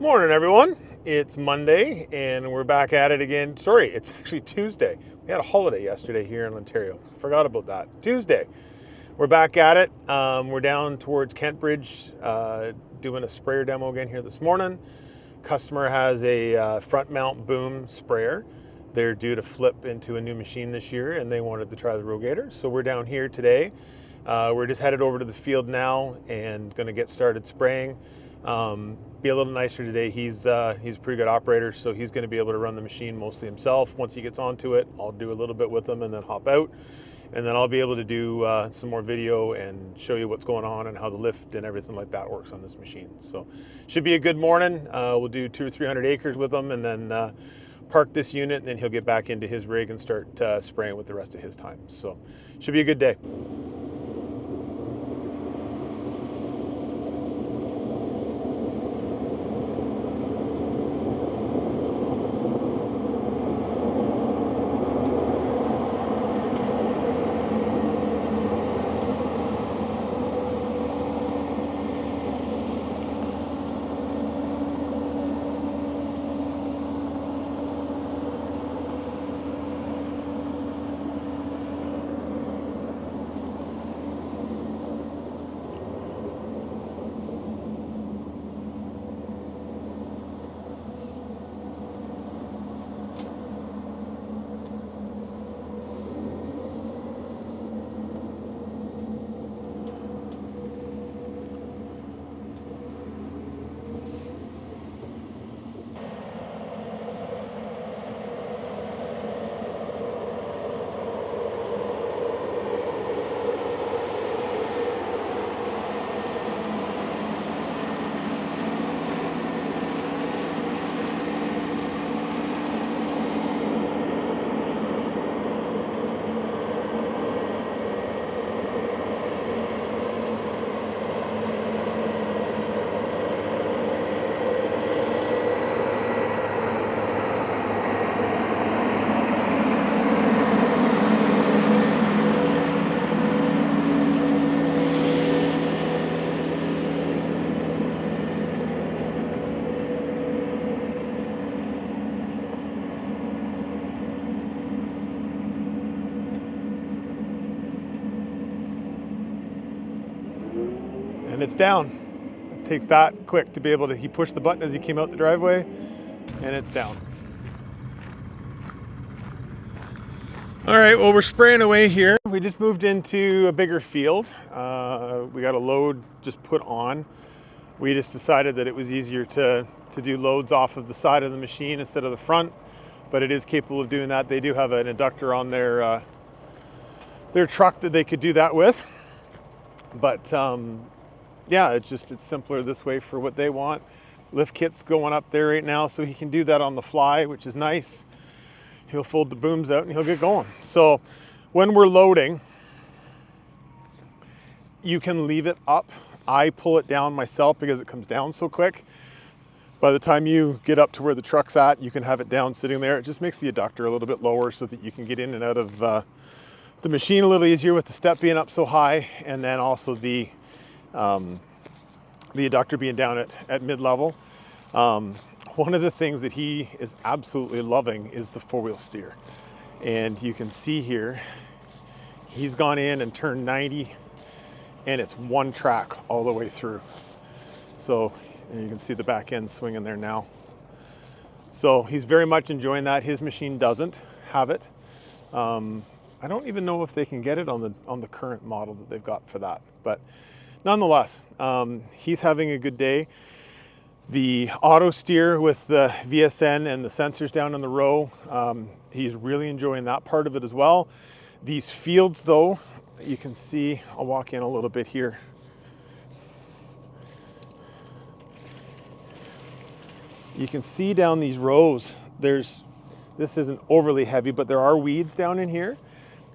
Morning, everyone. It's Monday, and we're back at it again. Sorry, it's actually Tuesday. We had a holiday yesterday here in Ontario. Forgot about that. Tuesday. We're back at it. We're down towards Kentbridge, doing a sprayer demo again here this morning. Customer has a front mount boom sprayer. They're due to flip into a new machine this year, and they wanted to try the Rogator. So we're down here today. We're just headed over to the field now and going to get started spraying. Be a little nicer today. He's a pretty good operator, so he's going to be able to run the machine mostly himself. Once he gets onto it, I'll do a little bit with him and then hop out, and then I'll be able to do some more video and show you what's going on and how the lift and everything like that works on this machine. So should be a good morning. We'll do 200 or 300 acres with him, and then park this unit, and then he'll get back into his rig and start spraying with the rest of his time. So should be a good day. And it's down. It takes that quick to be able to, he pushed the button as he came out the driveway, and it's down. All right, well, we're spraying away here. We just moved into a bigger field. We got a load just put on. We just decided that it was easier to do loads off of the side of the machine instead of the front, but it is capable of doing that. They do have an inductor on their truck that they could do that with. But yeah, it's simpler this way for what they want. Lift kit's going up there right now, so he can do that on the fly, which is nice. He'll fold the booms out and he'll get going. So when we're loading, you can leave it up. I pull it down myself because it comes down so quick. By the time you get up to where the truck's at, you can have it down sitting there. It just makes the adductor a little bit lower so that you can get in and out of the machine a little easier with the step being up so high, and then also the adductor being down at mid-level. One of the things that he is absolutely loving is the four-wheel steer. And you can see here, he's gone in and turned 90, and it's one track all the way through. So, and you can see the back end swinging there now. So he's very much enjoying that. His machine doesn't have it. I don't even know if they can get it on the current model that they've got for that, but nonetheless, he's having a good day. The auto steer with the VSN and the sensors down in the row, he's really enjoying that part of it as well. These fields though, you can see, I'll walk in a little bit here. You can see down these rows, this isn't overly heavy, but there are weeds down in here.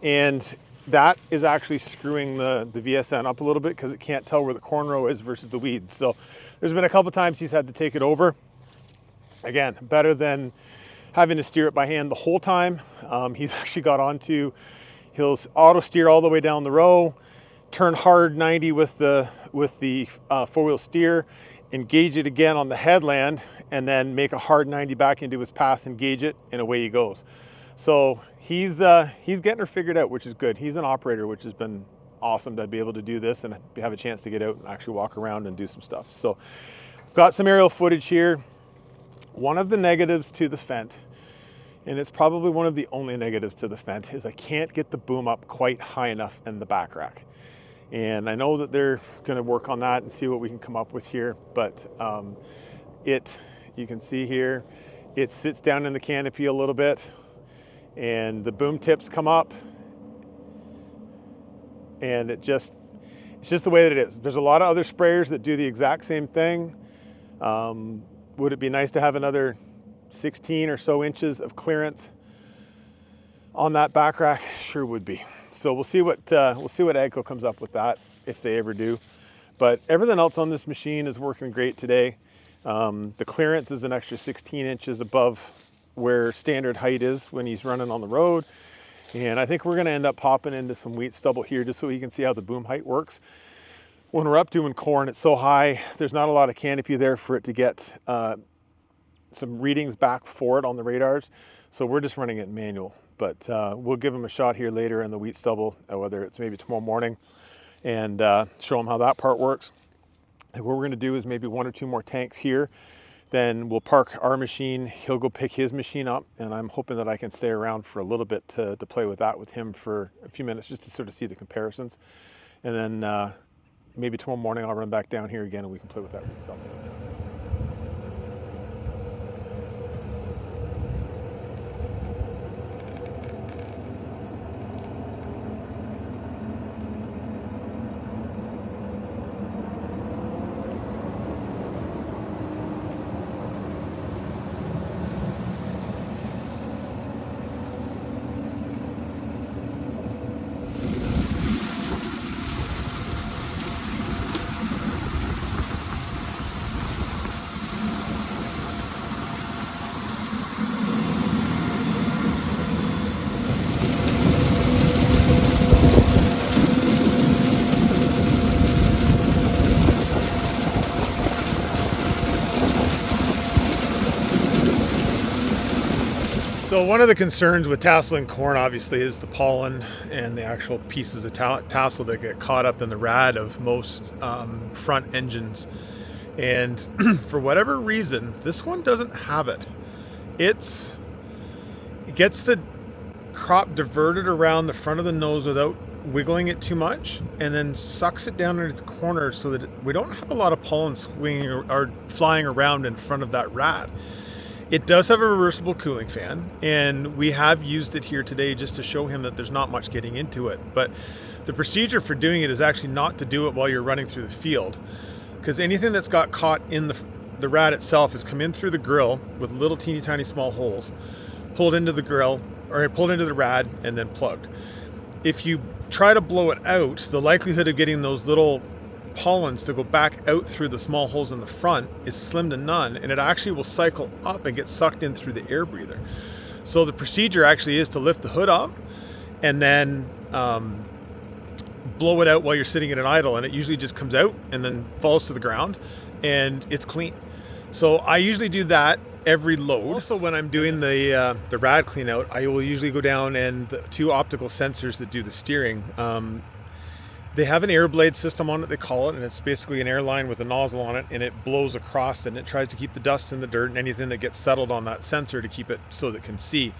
And that is actually screwing the VSN up a little bit because it can't tell where the corn row is versus the weeds. So there's been a couple times he's had to take it over. Again, better than having to steer it by hand the whole time. He's actually got onto, he'll auto steer all the way down the row, turn hard 90 with the four-wheel steer, engage it again on the headland, and then make a hard 90 back into his pass, engage it, and away he goes. So he's getting her figured out, which is good. He's an operator, which has been awesome to be able to do this and have a chance to get out and actually walk around and do some stuff. So I've got some aerial footage here. One of the negatives to the Fendt, and it's probably one of the only negatives to the Fendt, is I can't get the boom up quite high enough in the back rack. And I know that they're going to work on that and see what we can come up with here. But you can see here, it sits down in the canopy a little bit, and the boom tips come up, and it's just the way that it is. There's a lot of other sprayers that do the exact same thing. Would it be nice to have another 16 or so inches of clearance on that back rack? Sure would be. So we'll see what AGCO comes up with that, if they ever do. But everything else on this machine is working great today. The clearance is an extra 16 inches above where standard height is when he's running on the road. And I think we're gonna end up popping into some wheat stubble here just so you can see how the boom height works. When we're up doing corn, it's so high, there's not a lot of canopy there for it to get some readings back for it on the radars. So we're just running it manual. But we'll give him a shot here later in the wheat stubble, whether it's maybe tomorrow morning, and show him how that part works. And what we're gonna do is maybe 1 or 2 more tanks here. Then we'll park our machine, he'll go pick his machine up, and I'm hoping that I can stay around for a little bit to play with that with him for a few minutes, just to sort of see the comparisons. And then maybe tomorrow morning I'll run back down here again and we can play with that wheat stubble. So one of the concerns with tasseling corn obviously is the pollen and the actual pieces of tassel that get caught up in the rad of most front engines. And for whatever reason, this one doesn't have it. It gets the crop diverted around the front of the nose without wiggling it too much, and then sucks it down into the corner so that we don't have a lot of pollen swinging or flying around in front of that rad. It does have a reversible cooling fan, and we have used it here today just to show him that there's not much getting into it. But the procedure for doing it is actually not to do it while you're running through the field, because anything that's got caught in the rad itself has come in through the grill with little teeny tiny small holes, pulled into the grill, or pulled into the rad, and then plugged. If you try to blow it out, the likelihood of getting those little pollens to go back out through the small holes in the front is slim to none, and it actually will cycle up and get sucked in through the air breather. So the procedure actually is to lift the hood up and then blow it out while you're sitting at an idle, and it usually just comes out and then falls to the ground and it's clean. So I usually do that every load. Also, when I'm doing the rad clean out, I will usually go down, and the 2 optical sensors that do the steering, they have an air blade system on it, they call it, and it's basically an air line with a nozzle on it, and it blows across and it tries to keep the dust and the dirt and anything that gets settled on that sensor to keep it so that it can see.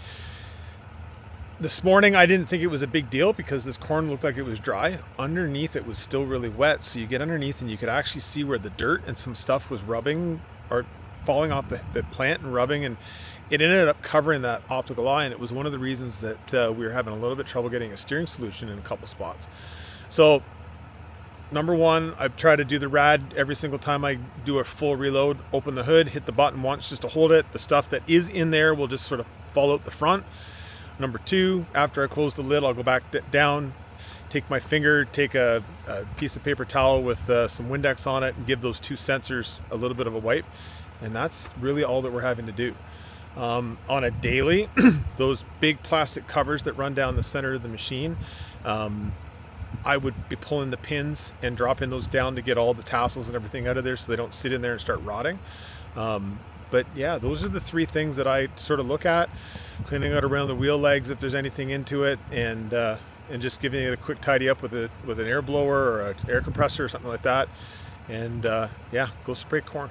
This morning I didn't think it was a big deal because this corn looked like it was dry. Underneath it was still really wet, so you get underneath and you could actually see where the dirt and some stuff was rubbing or falling off the plant and rubbing, and it ended up covering that optical eye, and it was one of the reasons that we were having a little bit trouble getting a steering solution in a couple spots. So number one, I've tried to do the rad every single time I do a full reload. Open the hood, hit the button once just to hold it. The stuff that is in there will just sort of fall out the front. Number 2, after I close the lid, I'll go back down, take my finger, take a piece of paper towel with some Windex on it, and give those 2 sensors a little bit of a wipe. And that's really all that we're having to do. On a daily, those big plastic covers that run down the center of the machine, I would be pulling the pins and dropping those down to get all the tassels and everything out of there so they don't sit in there and start rotting. But yeah, those are the three things that I sort of look at. Cleaning out around the wheel legs if there's anything into it, and just giving it a quick tidy up with an air blower or an air compressor or something like that. And yeah, go spray corn.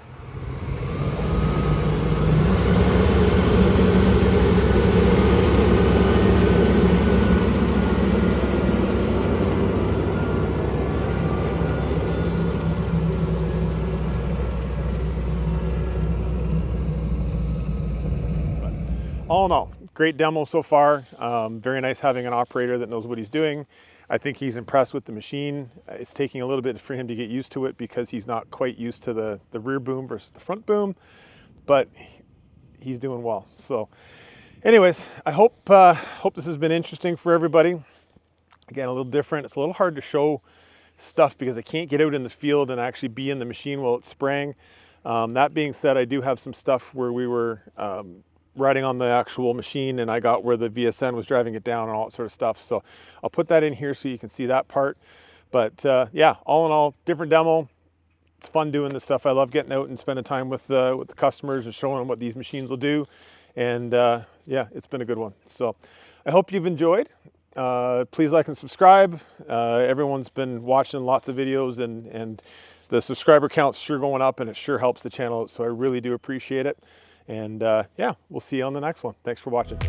All in all, great demo so far. Very nice having an operator that knows what he's doing. I think he's impressed with the machine. It's taking a little bit for him to get used to it because he's not quite used to the rear boom versus the front boom, but he's doing well. So anyways, I hope this has been interesting for everybody. Again, a little different. It's a little hard to show stuff because I can't get out in the field and actually be in the machine while it's spraying. That being said, I do have some stuff where we were riding on the actual machine and I got where the VSN was driving it down and all that sort of stuff. So I'll put that in here so you can see that part. But yeah, all in all, different demo. It's fun doing this stuff. I love getting out and spending time with the customers and showing them what these machines will do. And yeah, it's been a good one. So I hope you've enjoyed. Please like and subscribe. Everyone's been watching lots of videos and the subscriber count's sure going up and it sure helps the channel out. So I really do appreciate it. And yeah, we'll see you on the next one. Thanks for watching.